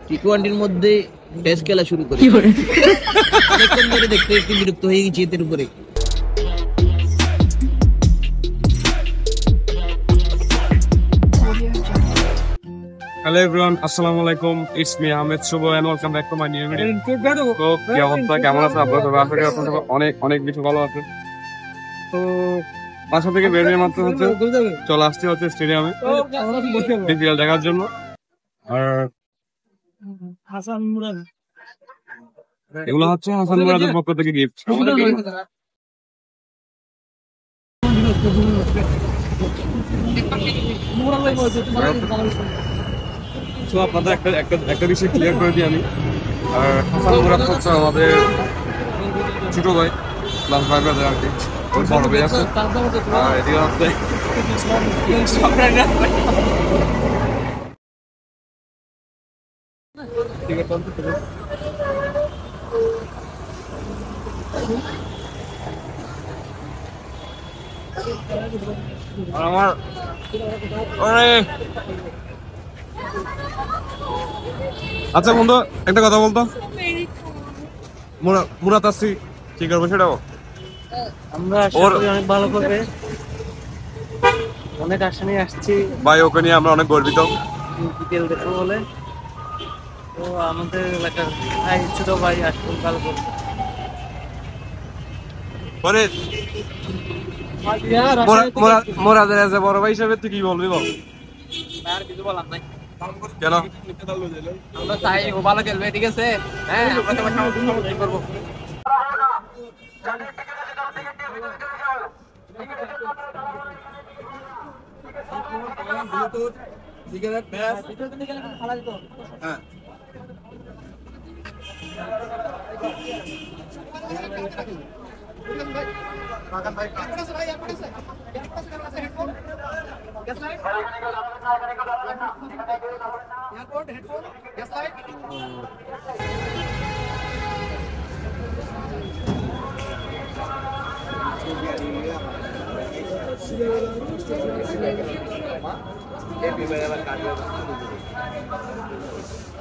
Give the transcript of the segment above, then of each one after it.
টি-20-র মধ্যে টেস্ট খেলা শুরু করে অনেকক্ষণ ধরে দেখতে একটু বিরক্ত হয়ে গেছি এদের উপরে। Hello everyone, আসসালামু আলাইকুম। It's me Ahmed Shubho and welcome back to my new video. তো কি অবস্থা, কেমন আছেন আপনারা সবাই? আশা করি আপনারা অনেক বেশি ভালো আছেন। তো বাসা থেকে বের হয়ে মাত্র চলে আসছি স্টেডিয়ামে বিপিএল দেখার জন্য। আর এগুলো হচ্ছে হাসান মুরাদের পক্ষ থেকে গিফট। আপনাদের একটা বিষয় ক্লিয়ার করে দিই আমি। আর হাসান মুরাদ হচ্ছে আমাদের ছোট ভাই, ক্লাস 5 ব্রাদার আর কি, ওই বড় ভাই আছে। আর এদিকে হচ্ছে আমার আচ্ছা বন্ধু, একটা কথা বলতো, মুরাদ আসছি কি করবো সেটাও আমরা অনেক ভালো করবে, অনেক আশা নিয়ে আসছি ভাই, ওকে নিয়ে আমরা অনেক গর্বিত। বিপিএল দেখবো বলে, তো আমাদের এলাকার ভাই, ছোট ভাই আসলে ভালো করবে। মোরাদের এজ এ বড় ভাই হিসেবে তুই কি বলবি বল? আর কিছু বলার নাই, কেন? আমরা চাই ও ভালো খেলবে, ঠিক আছে? হ্যাঁ, আমরা তোমার সমর্থন করবো।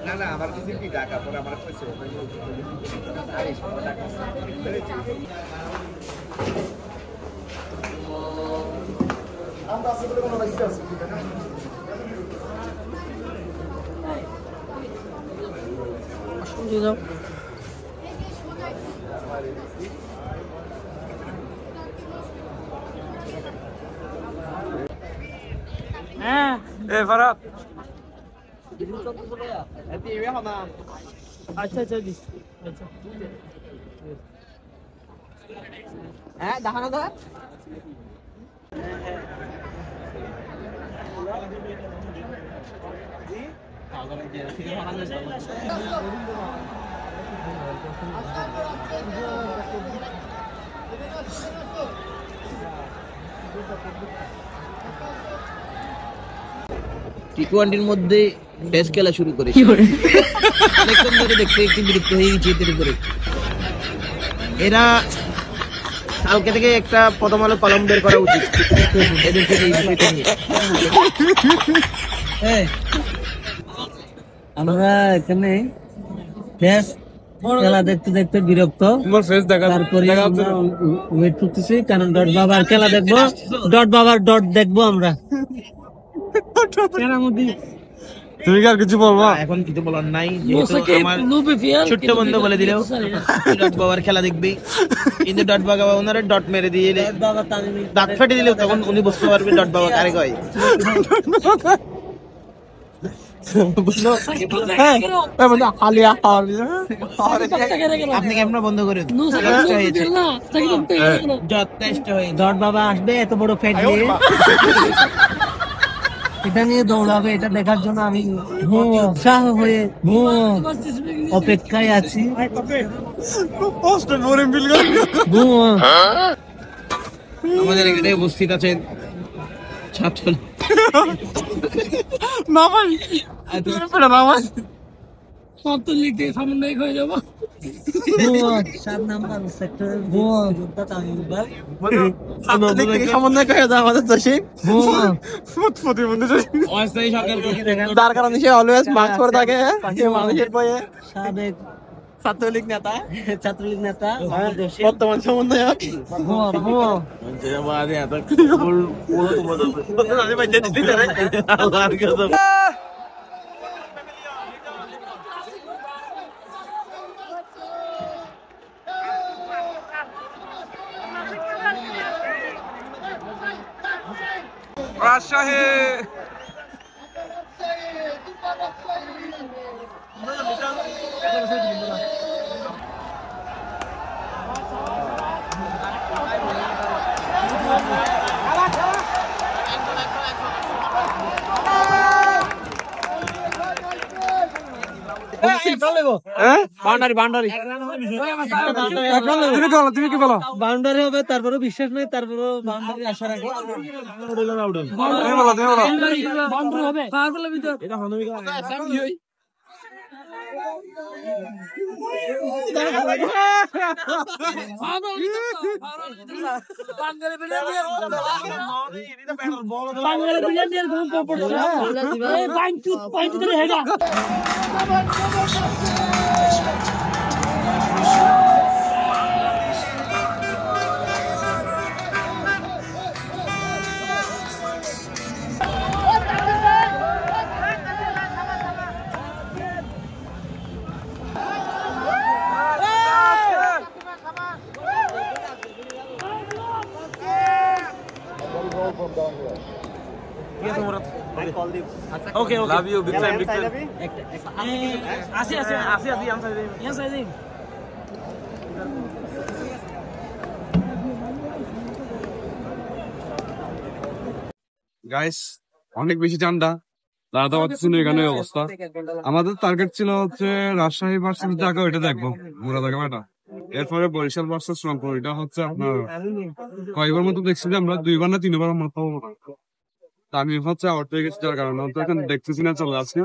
না না, আমার কিছু কি টাকা পরে আমার পয়সা হ্যাঁ, এ ফারাদ, আচ্ছা দিস, হ্যাঁ দেখানো তো। টি-20-র মধ্যে টেস্ট খেলা শুরু করে অনেকক্ষণ ধরে দেখতে একটু বিরক্ত হয়ে গেছি এদের উপরে। এরা কালকে থেকে একটা প্রথম আলো কলম বের করা উচিত এদের থেকে এই বিষয়টা নিয়ে। আমরা এখানে খেলা দেখতে দেখতে বিরক্ত, তোমার ফেস তারপরে ওয়েট করতেছি কারণ ডট বাবার খেলা দেখবো, ডট বাবার ডট দেখবো আমরা। তুমি কি আর কিছু বলবা? এখন কিছু বলার নাই, যেহেতু আমার ছোট্ট বন্ধু বলে দিলেও ডট বাবার খেলা দেখবে, কিন্তু ডট বাবা ওনারা ডট মেরে দিয়ে দাঁত ফেটে দিলেও তখন উনি বুঝতে পারবে ডট বাবা কারে কয়। আপনি ক্যামেরা বন্ধ করে ডট বাবা আসবে এত বড় ফ্যাট নিয়ে, এটা নিয়ে দৌড়াবে, এটা দেখার জন্য আমি উৎসাহ হয়ে অপেক্ষায় আছি। আমাদের এখানে উপস্থিত আছেন ছাত্র সব তো লিখতে সামনে হয়ে যাবো। 7 নাম্বার সেক্টরের যোদ্ধা তামিম ভাই। ছাত্রলীগ থেকে সমন্বয় করে দেয় আমাদের জসিম। তার কারণে সে অলওয়েজ মাস্ক পরে থাকে, সে মানুষের ভয়ে। সাবেক ছাত্রলীগ নেতা, ছাত্রলীগ নেতা বর্তমান সমন্বয়ক। রাজশাহী তুমি কি বলো? বাউন্ডারি হবে, তারপরে বিশ্বাস নেই, তারপরে বাউন্ডারি আশা রাখি। বাউন্ডারি হবে। Love you big time big time. Guys অনেক বেশি ঠান্ডা, দাঁড়াতে পারছি না, এখানে এই অবস্থা। আমাদের টার্গেট ছিল হচ্ছে রাজশাহী ভার্সেস ঢাকা, ওইটা দেখবো মুরাদাবাদ। এরপরে বরিশাল ভার্সেস রংপুর, এটা হচ্ছে আপনার কয়েকবার মতো দেখছি যে আমরা, 2বার না 3বার মতো। আমি হচ্ছে আউট হয়ে গেছি, যার কারণে হচ্ছে এখন দেখতেছি না, চলে আসছে।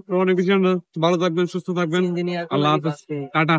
তো অনেক বেশি ঠান্ডা। ভালো থাকবেন, সুস্থ থাকবেন, আল্লাহ হাফেজ, টাটা।